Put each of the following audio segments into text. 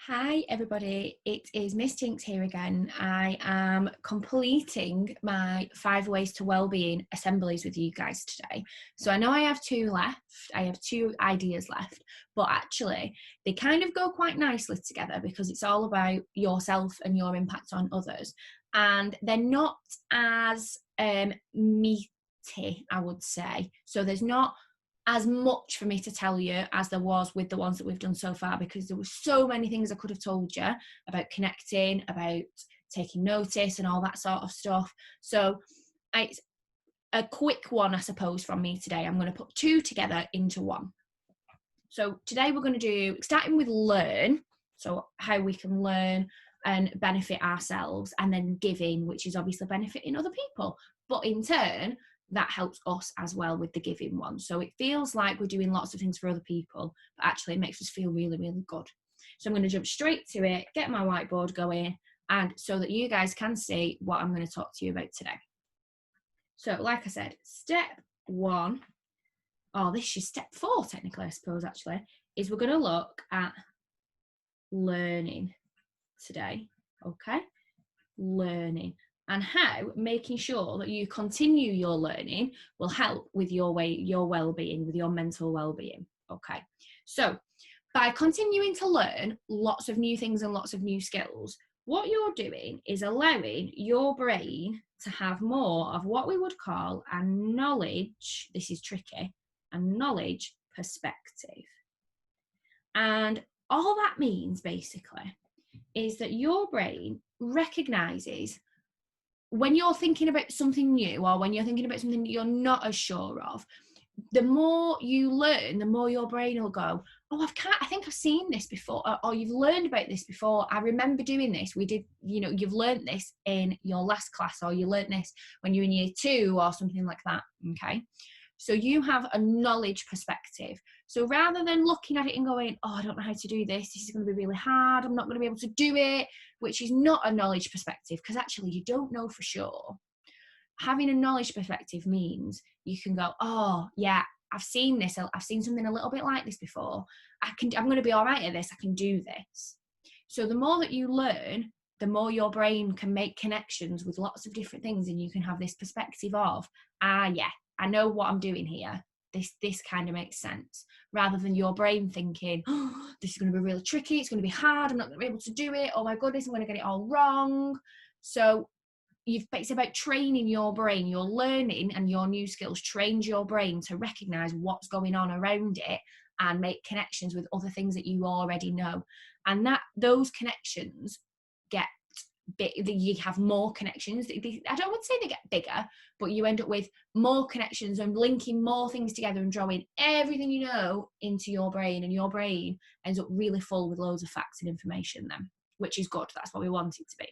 Hi everybody, it is Miss Tinks here again. I am completing my 5 ways to wellbeing assemblies with you guys today. So I know I have 2 left, I have 2 ideas left, but actually they kind of go quite nicely together because it's all about yourself and your impact on others. And they're not as meaty, I would say. So there's not as much for me to tell you as there was with the ones that we've done so far, because there were so many things I could have told you about connecting, about taking notice and all that sort of stuff. So it's a quick one, I suppose, from me today. I'm going to put 2 together into one. So today we're going to do, starting with learn, so how we can learn and benefit ourselves, and then giving, which is obviously benefiting other people, but in turn that helps us as well with the giving one. So it feels like we're doing lots of things for other people, but actually it makes us feel really, really good. So I'm going to jump straight to it, get my whiteboard going, and so that you guys can see what I'm going to talk to you about today. So like I said, step 1, this is step 4 technically, I suppose, actually, is we're going to look at learning today. Okay, learning, and how making sure that you continue your learning will help with your well-being, with your mental well-being. Okay, so by continuing to learn lots of new things and lots of new skills, what you're doing is allowing your brain to have more of what we would call a knowledge, this is tricky, a knowledge perspective. And all that means basically is that your brain recognizes when you're thinking about something new, or when you're thinking about something that you're not as sure of, the more you learn, the more your brain will go, oh, I think I've seen this before, or you've learned about this before. I remember doing this. We did, you've learned this in your last class, or you learned this when you were in year 2 or something like that. Okay. So you have a knowledge perspective. So rather than looking at it and going, oh, I don't know how to do this, this is going to be really hard, I'm not going to be able to do it, which is not a knowledge perspective, because actually you don't know for sure. Having a knowledge perspective means you can go, oh yeah, I've seen this, I've seen something a little bit like this before, I'm going to be all right at this, I can do this. So the more that you learn, the more your brain can make connections with lots of different things, and you can have this perspective of, yeah, I know what I'm doing here. This kind of makes sense, rather than your brain thinking, oh, this is going to be really tricky, it's going to be hard, I'm not going to be able to do it, oh my goodness, I'm going to get it all wrong. So it's about training your brain. Your learning and your new skills trains your brain to recognize what's going on around it and make connections with other things that you already know. And those connections get big, you have more connections. I don't want to say they get bigger, but you end up with more connections and linking more things together and drawing everything you know into your brain, and your brain ends up really full with loads of facts and information then, which is good. That's what we want it to be.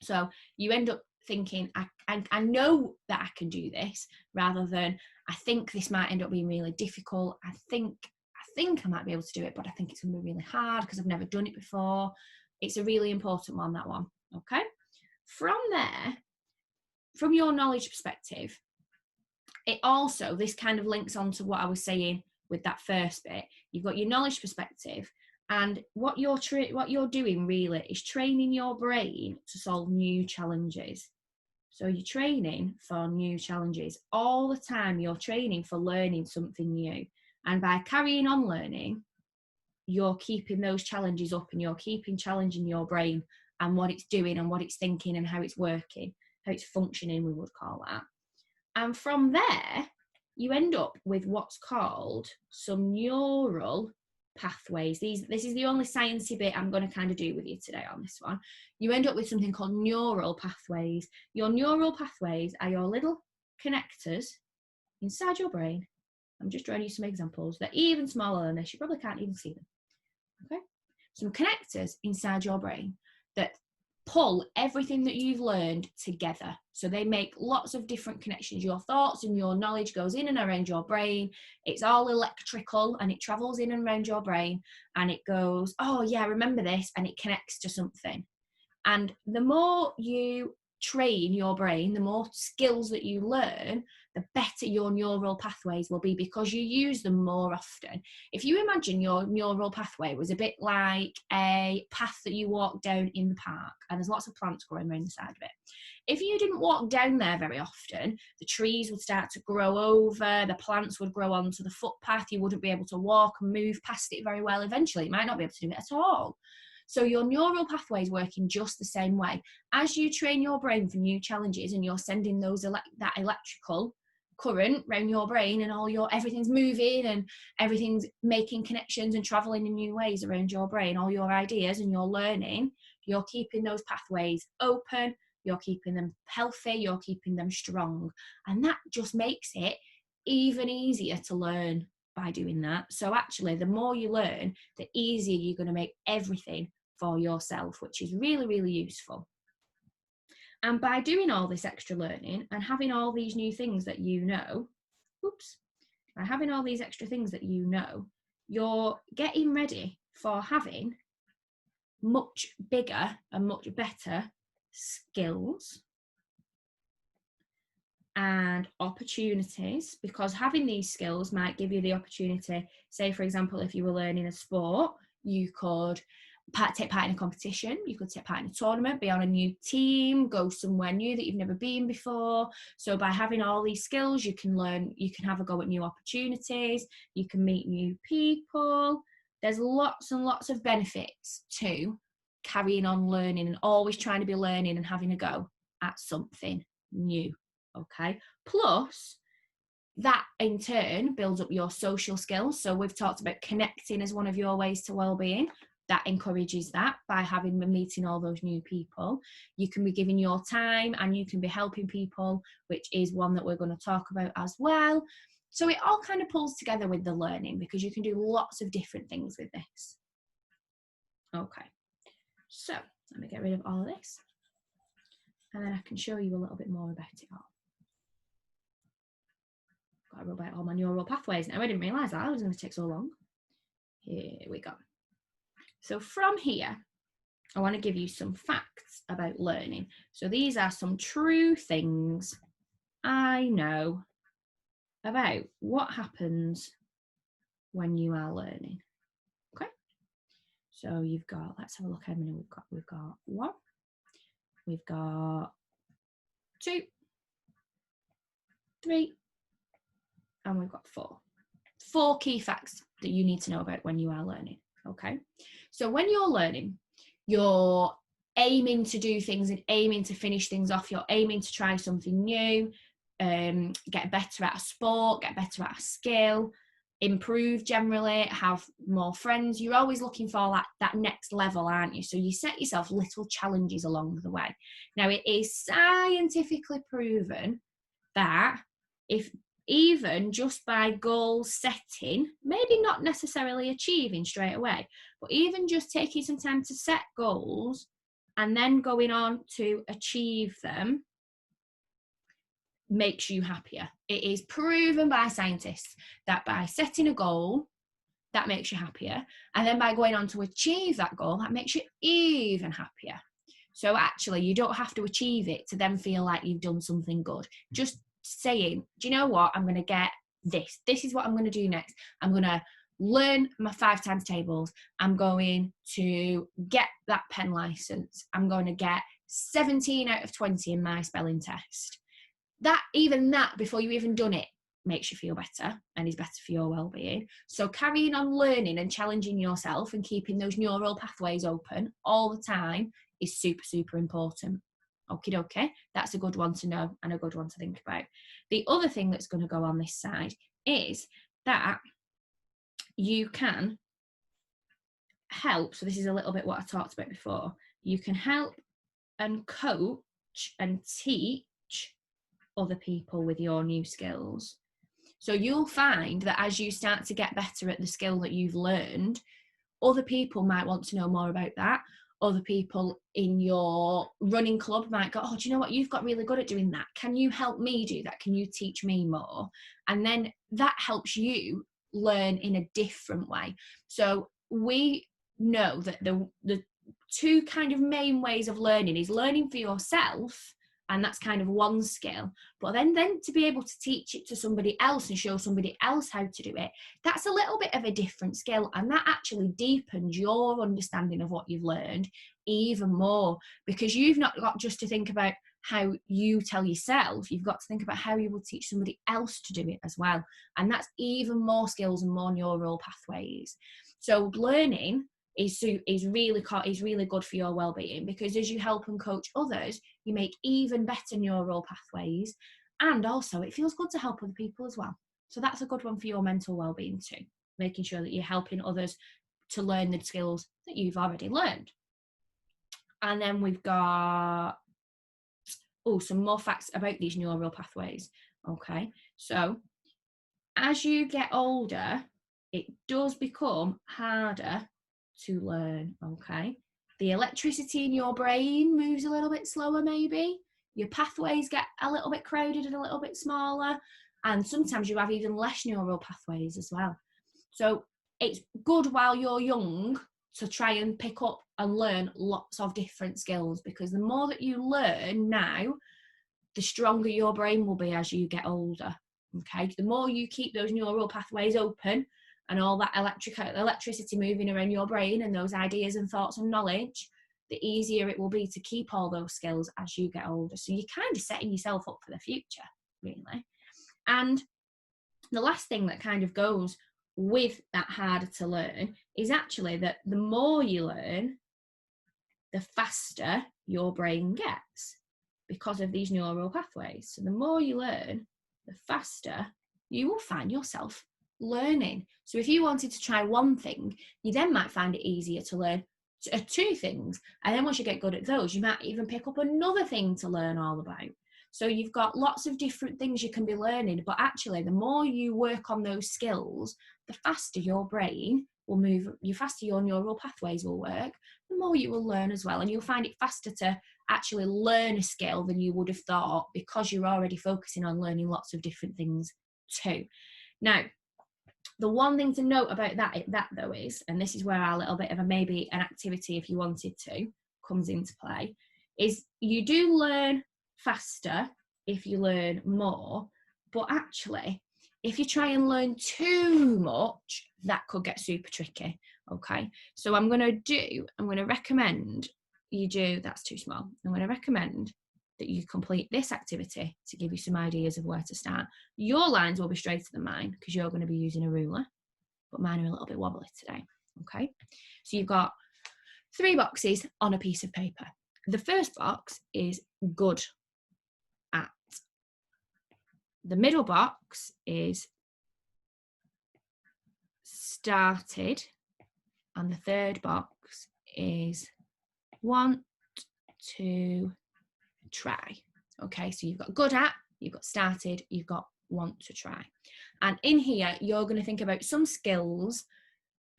So you end up thinking, I know that I can do this, rather than I think this might end up being really difficult. I think I might be able to do it, but I think it's going to be really hard because I've never done it before. It's a really important one, that one. Okay. From there, from your knowledge perspective, it also, this kind of links on to what I was saying with that first bit. You've got your knowledge perspective, and what you're doing really is training your brain to solve new challenges. So you're training for new challenges all the time. You're training for learning something new, and by carrying on learning, you're keeping those challenges up, and you're keeping challenging your brain and what it's doing and what it's thinking and how it's working, how it's functioning, we would call that. And from there, you end up with what's called some neural pathways. This is the only sciencey bit I'm going to kind of do with you today on this one. You end up with something called neural pathways. Your neural pathways are your little connectors inside your brain. I'm just drawing you some examples. They're even smaller than this. You probably can't even see them. Okay? Some connectors inside your brain that pull everything that you've learned together. So they make lots of different connections. Your thoughts and your knowledge goes in and around your brain. It's all electrical, and it travels in and around your brain, and it goes, oh yeah, I remember this, and it connects to something. And the more you train your brain, the more skills that you learn, the the better your neural pathways will be, because you use them more often. If you imagine your neural pathway was a bit like a path that you walk down in the park, and there's lots of plants growing around the side of it. If you didn't walk down there very often, the trees would start to grow over, the plants would grow onto the footpath, you wouldn't be able to walk and move past it very well. Eventually, you might not be able to do it at all. So your neural pathways work in just the same way. As you train your brain for new challenges and you're sending those that electrical current around your brain, and everything's moving and everything's making connections and traveling in new ways around your brain, all your ideas and your learning, you're keeping those pathways open, you're keeping them healthy, you're keeping them strong. And that just makes it even easier to learn by doing that. So actually, the more you learn, the easier you're going to make everything for yourself, which is really, really useful. And by doing all this extra learning and having all these new things that you know, by having all these extra things that you know, you're getting ready for having much bigger and much better skills and opportunities, because having these skills might give you the opportunity, say for example, if you were learning a sport, you could take part in a competition, you could take part in a tournament, be on a new team, go somewhere new that you've never been before. So by having all these skills, you can learn, you can have a go at new opportunities, you can meet new people. There's lots and lots of benefits to carrying on learning and always trying to be learning and having a go at something new. Okay, plus that in turn builds up your social skills. So we've talked about connecting as one of your ways to well-being. That encourages that by having and meeting all those new people. You can be giving your time and you can be helping people, which is one that we're going to talk about as well. So it all kind of pulls together with the learning, because you can do lots of different things with this. Okay, so let me get rid of all of this, and then I can show you a little bit more about it all. Got to rub out all my neural pathways now. I didn't realise that. It was going to take so long. Here we go. So from here, I want to give you some facts about learning. So these are some true things I know about what happens when you are learning. Okay. So you've got, let's have a look how many we've got. We've got 1, we've got 2, 3, and we've got 4. 4 key facts that you need to know about when you are learning. Okay. So when you're learning, you're aiming to do things and aiming to finish things off. You're aiming to try something new, get better at a sport, get better at a skill, improve generally, have more friends. You're always looking for that next level, aren't you? So you set yourself little challenges along the way. Now, it is scientifically proven that if even just by goal setting, maybe not necessarily achieving straight away, but even just taking some time to set goals and then going on to achieve them makes you happier. It is proven by scientists that by setting a goal, that makes you happier. And then by going on to achieve that goal, that makes you even happier. So actually, you don't have to achieve it to then feel like you've done something good. Just saying, do you know what? I'm going to get this. This is what I'm going to do next. I'm going to learn my 5 times tables. I'm going to get that pen license. I'm going to get 17 out of 20 in my spelling test. Even that, before you even done it, makes you feel better and is better for your well-being. So carrying on learning and challenging yourself and keeping those neural pathways open all the time is super, super important. Okie dokie, that's a good one to know and a good one to think about. The other thing that's going to go on this side is that you can help. So this is a little bit what I talked about before. You can help and coach and teach other people with your new skills. So you'll find that as you start to get better at the skill that you've learned, other people might want to know more about that. Other people in your running club might go, oh, do you know what? You've got really good at doing that. Can you help me do that? Can you teach me more? And then that helps you learn in a different way. So we know that the 2 kind of main ways of learning is learning for yourself and that's kind of one skill. But then to be able to teach it to somebody else and show somebody else how to do it, that's a little bit of a different skill, and that actually deepens your understanding of what you've learned even more, because you've not got just to think about how you tell yourself, you've got to think about how you will teach somebody else to do it as well, and that's even more skills and more neural pathways. So learning is really good for your well-being, because as you help and coach others, you make even better neural pathways, and also it feels good to help other people as well. So that's a good one for your mental well-being too, making sure that you're helping others to learn the skills that you've already learned. And then we've got some more facts about these neural pathways. Okay, so as you get older, it does become harder to learn. Okay, the electricity in your brain moves a little bit slower, maybe your pathways get a little bit crowded and a little bit smaller, and sometimes you have even less neural pathways as well. So it's good while you're young to try and pick up and learn lots of different skills, because the more that you learn now, the stronger your brain will be as you get older. Okay, the more you keep those neural pathways open and all that electricity moving around your brain and those ideas and thoughts and knowledge, the easier it will be to keep all those skills as you get older. So you're kind of setting yourself up for the future, really. And the last thing that kind of goes with that harder to learn is actually that the more you learn, the faster your brain gets, because of these neural pathways. So the more you learn, the faster you will find yourself learning. So if you wanted to try one thing, you then might find it easier to learn two things. And then once you get good at those, you might even pick up another thing to learn all about. So you've got lots of different things you can be learning, but actually the more you work on those skills, the faster your brain will move, the faster your neural pathways will work, the more you will learn as well. And you'll find it faster to actually learn a skill than you would have thought, because you're already focusing on learning lots of different things too. Now, the one thing to note about that though is, and this is where our little bit of maybe an activity, if you wanted to, comes into play, is you do learn faster if you learn more, but actually if you try and learn too much, that could get super tricky. Okay, so I'm going to recommend you do, that's too small, I'm going to recommend that you complete this activity to give you some ideas of where to start. Your lines will be straighter than mine because you're going to be using a ruler, but mine are a little bit wobbly today. Okay, so you've got 3 boxes on a piece of paper. The first box is good at. The middle box is started, and the third box is want to try. Okay, so you've got good at, you've got started, you've got want to try. And in here, you're going to think about some skills,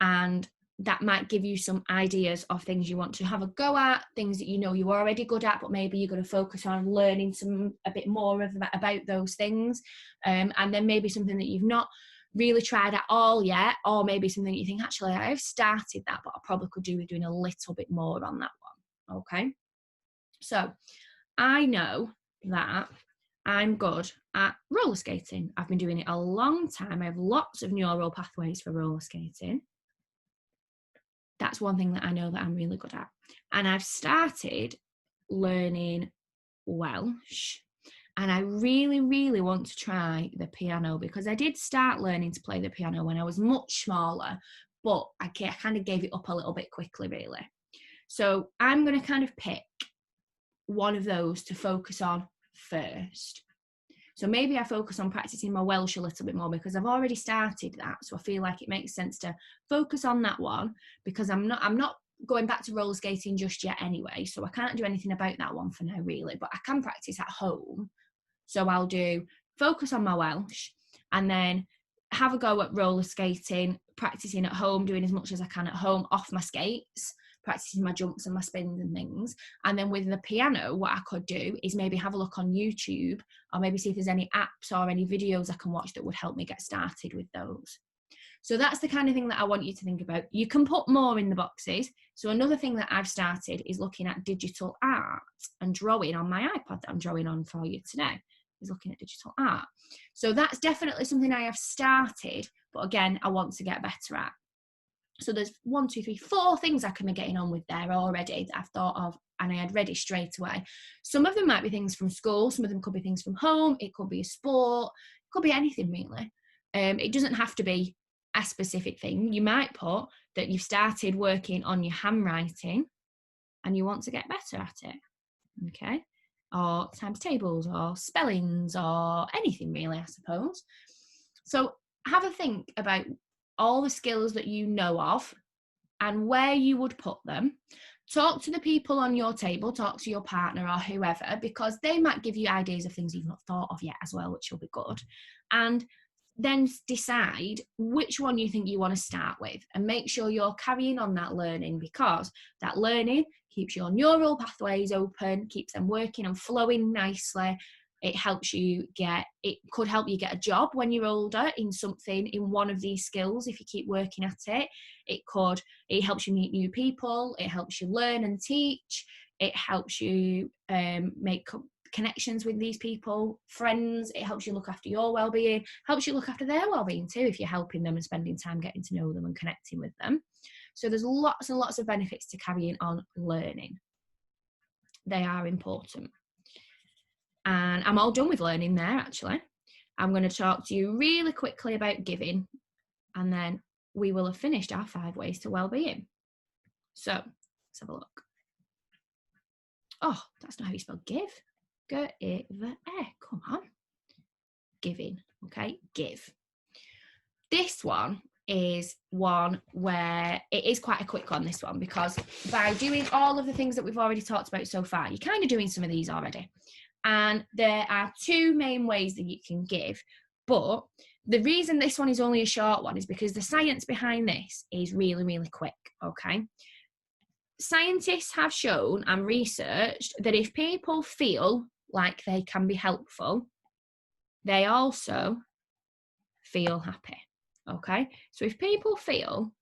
and that might give you some ideas of things you want to have a go at, things that you know you're already good at, but maybe you're going to focus on learning a bit more about those things. And then maybe something that you've not really tried at all yet, or maybe something you think, actually, I've started that, but I probably could do with doing a little bit more on that one. Okay, so I know that I'm good at roller skating. I've been doing it a long time. I have lots of neural pathways for roller skating. That's one thing that I know that I'm really good at. And I've started learning Welsh. And I really, really want to try the piano, because I did start learning to play the piano when I was much smaller, but I kind of gave it up a little bit quickly, really. So I'm going to kind of pick one of those to focus on first. So maybe I focus on practicing my Welsh a little bit more, because I've already started that. So I feel like it makes sense to focus on that one, because I'm not going back to roller skating just yet anyway. So I can't do anything about that one for now, really, but I can practice at home. So I'll focus on my Welsh, and then have a go at roller skating, practicing at home, doing as much as I can at home off my skates, practicing my jumps and my spins and things. And then with the piano, what I could do is maybe have a look on YouTube, or maybe see if there's any apps or any videos I can watch that would help me get started with those. So that's the kind of thing that I want you to think about. You can put more in the boxes. So another thing that I've started is looking at digital art and drawing on my iPad that I'm drawing on for you today, is looking at digital art. So that's definitely something I have started, but again, I want to get better at. So there's 1, 2, 3, 4 things I can be getting on with there already that I've thought of and I had ready straight away. Some of them might be things from school, some of them could be things from home, it could be a sport, it could be anything really. It doesn't have to be a specific thing. You might put that you've started working on your handwriting and you want to get better at it, okay? Or times tables or spellings or anything really, I suppose. So have a think about all the skills that you know of and where you would put them. Talk to the people on your table, talk to your partner or whoever, because they might give you ideas of things you've not thought of yet as well, which will be good. And then decide which one you think you want to start with and make sure you're carrying on that learning, because that learning keeps your neural pathways open, keeps them working and flowing nicely. It could help you get a job when you're older in something, in one of these skills if you keep working at it. It helps you meet new people, it helps you learn and teach, it helps you make connections with these people, friends, it helps you look after your well-being, helps you look after their well-being too if you're helping them and spending time getting to know them and connecting with them. So there's lots and lots of benefits to carrying on learning. They are important. And I'm all done with learning there actually. I'm going to talk to you really quickly about giving, and then we will have finished our 5 ways to well-being. So let's have a look. Oh, that's not how you spell give. Come on. Giving, okay, give. This one is one where it is quite a quick one, this one, because by doing all of the things that we've already talked about so far, you're kind of doing some of these already. And there are 2 main ways that you can give. But the reason this one is only a short one is because the science behind this is really, really quick, okay? Scientists have shown and researched that if people feel like they can be helpful, they also feel happy, okay? So if people feel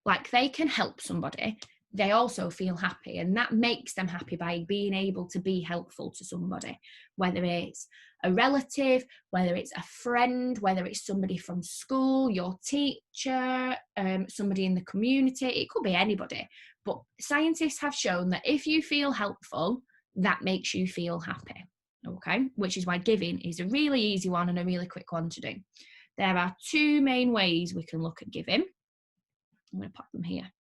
like they can help somebody, they also feel happy, and that makes them happy by being able to be helpful to somebody, whether it's a relative, whether it's a friend, whether it's somebody from school, your teacher, somebody in the community. It could be anybody, but scientists have shown that if you feel helpful, that makes you feel happy, okay? Which is why giving is a really easy one and a really quick one to do. There are 2 main ways we can look at giving. I'm going to pop them here.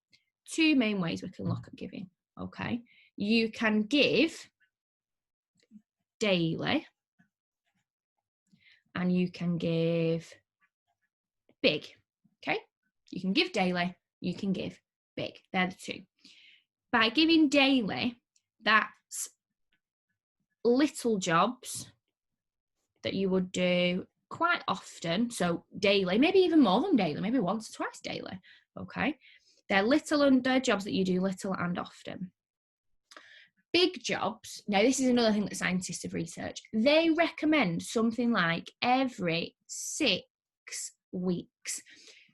2 main ways we can look at giving, okay? You can give daily and you can give big, okay? You can give daily, you can give big. They're the 2. By giving daily, that's little jobs that you would do quite often. So daily, maybe even more than daily, maybe once or twice daily, okay? They're little under jobs that you do little and often. Big jobs, now this is another thing that scientists have researched, they recommend something like every 6 weeks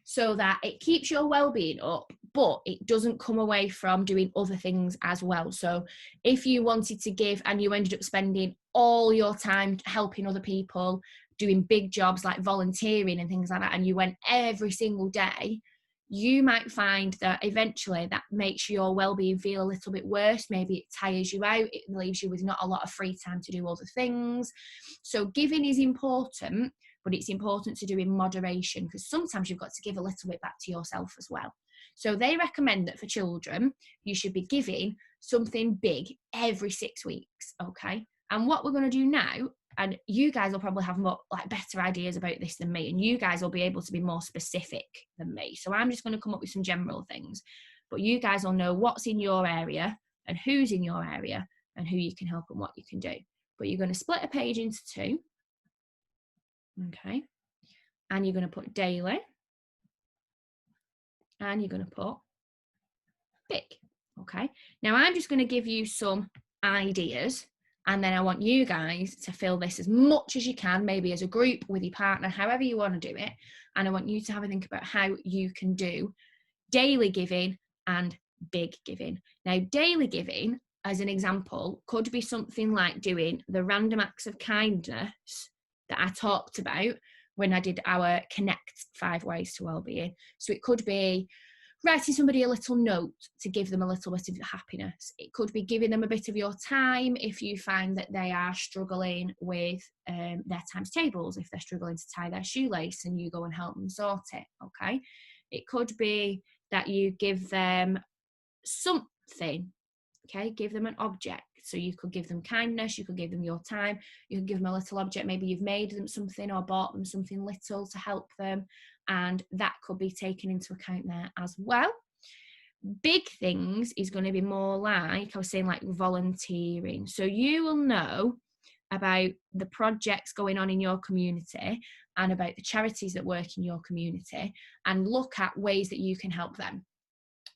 so that it keeps your well-being up, but it doesn't come away from doing other things as well. So if you wanted to give and you ended up spending all your time helping other people, doing big jobs like volunteering and things like that, and you went every single day, you might find that eventually that makes your well-being feel a little bit worse. Maybe it tires you out, it leaves you with not a lot of free time to do other things. So giving is important, but it's important to do in moderation, because sometimes you've got to give a little bit back to yourself as well. So they recommend that for children, you should be giving something big every 6 weeks, okay? And what we're going to do now, and you guys will probably have more, better ideas about this than me, and you guys will be able to be more specific than me. So I'm just going to come up with some general things, but you guys will know what's in your area and who's in your area and who you can help and what you can do. But you're going to split a page into 2, okay? And you're going to put daily, and you're going to put big, okay? Now I'm just going to give you some ideas And then I want you guys to fill this as much as you can, maybe as a group with your partner, however you want to do it. And I want you to have a think about how you can do daily giving and big giving. Now, daily giving, as an example, could be something like doing the random acts of kindness that I talked about when I did our Connect 5 Ways to Wellbeing. So it could be writing somebody a little note to give them a little bit of happiness. It could be giving them a bit of your time if you find that they are struggling with their times tables, if they're struggling to tie their shoelace and you go and help them sort it, okay? It could be that you give them something, okay? Give them an object. So you could give them kindness, you could give them your time, you could give them a little object, maybe you've made them something or bought them something little to help them, and that could be taken into account there as well. Big things is going to be more like, I was saying, like volunteering. So you will know about the projects going on in your community and about the charities that work in your community, and look at ways that you can help them.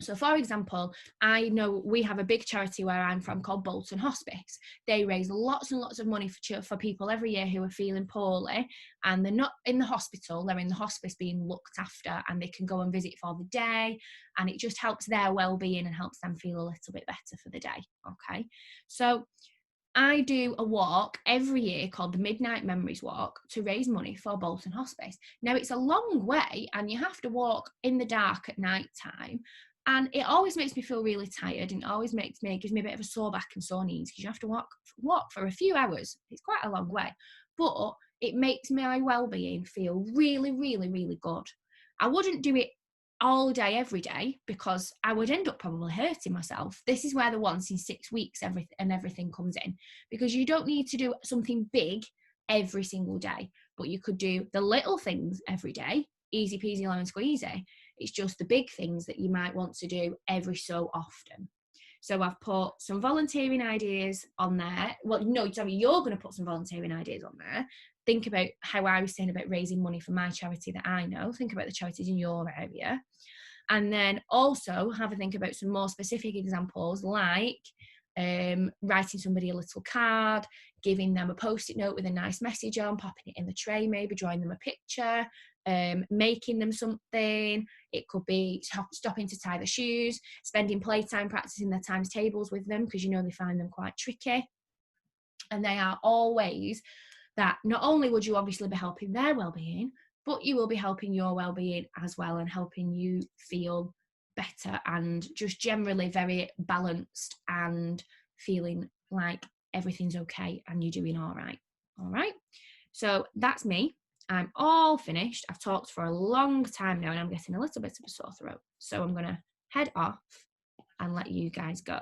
So, for example, I know we have a big charity where I'm from called Bolton Hospice. They raise lots and lots of money for people every year who are feeling poorly, and they're not in the hospital, they're in the hospice being looked after, and they can go and visit for the day, and it just helps their well-being and helps them feel a little bit better for the day, okay? So I do a walk every year called the Midnight Memories Walk to raise money for Bolton Hospice. Now, it's a long way and you have to walk in the dark at night time. And it always makes me feel really tired, and it always gives me a bit of a sore back and sore knees because you have to walk for a few hours. It's quite a long way, but it makes my well-being feel really, really, really good. I wouldn't do it all day, every day, because I would end up probably hurting myself. This is where the once in 6 weeks everything comes in, because you don't need to do something big every single day, but you could do the little things every day, easy peasy lemon squeezy. It's just the big things that you might want to do every so often. So I've put some volunteering ideas on there. Well, no, sorry, you're going to put some volunteering ideas on there. Think about how I was saying about raising money for my charity that I know. Think about the charities in your area. And then also have a think about some more specific examples, like writing somebody a little card, giving them a post-it note with a nice message on, popping it in the tray, maybe drawing them a picture, making them something. It could be stopping to tie the shoes, spending playtime practicing their times tables with them, because you know they find them quite tricky. And they are all ways that not only would you obviously be helping their well-being, but you will be helping your well-being as well, and helping you feel better and just generally very balanced and feeling like everything's okay and you're doing all right. All right. So that's me. I'm all finished. I've talked for a long time now and I'm getting a little bit of a sore throat. So I'm going to head off and let you guys go.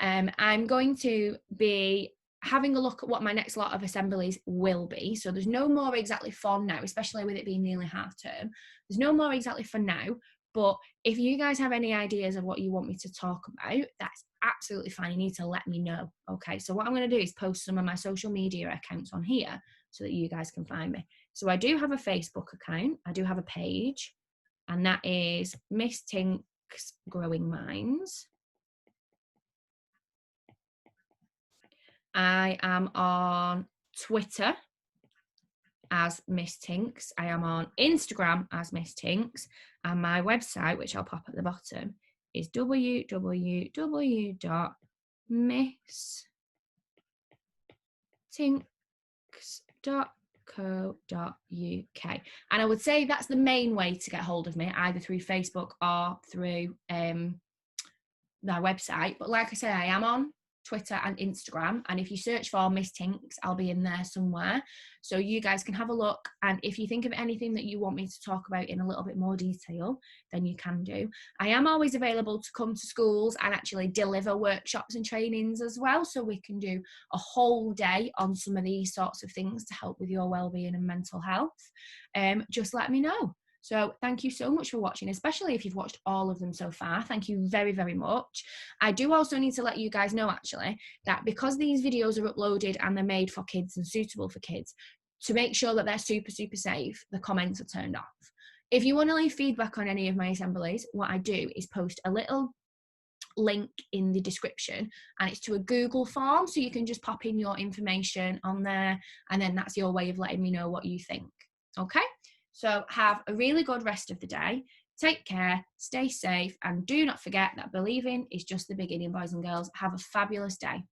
I'm going to be having a look at what my next lot of assemblies will be. So there's no more exactly for now, especially with it being nearly half term. There's no more exactly for now, but if you guys have any ideas of what you want me to talk about, that's absolutely fine. You need to let me know. Okay, so what I'm going to do is post some of my social media accounts on here so that you guys can find me. So I do have a Facebook account. I do have a page, and that is Miss Tink's Growing Minds. I am on Twitter as Miss Tinks. I am on Instagram as Miss Tinks. And my website, which I'll pop at the bottom, is www.misstinks.co.uk. And I would say that's the main way to get hold of me, either through Facebook or through their website. But like I say, I am on Twitter and Instagram, and if you search for Miss Tinks, I'll be in there somewhere, so you guys can have a look. And if you think of anything that you want me to talk about in a little bit more detail, then you can do. I am always available to come to schools and actually deliver workshops and trainings as well, so we can do a whole day on some of these sorts of things to help with your well-being and mental health. Just let me know. So thank you so much for watching, especially if you've watched all of them so far. Thank you very, very much. I do also need to let you guys know, actually, that because these videos are uploaded and they're made for kids and suitable for kids, to make sure that they're super, super safe, the comments are turned off. If you want to leave feedback on any of my assemblies, what I do is post a little link in the description, and it's to a Google form, so you can just pop in your information on there, and then that's your way of letting me know what you think. Okay, so have a really good rest of the day. Take care, stay safe, and do not forget that believing is just the beginning, boys and girls. Have a fabulous day.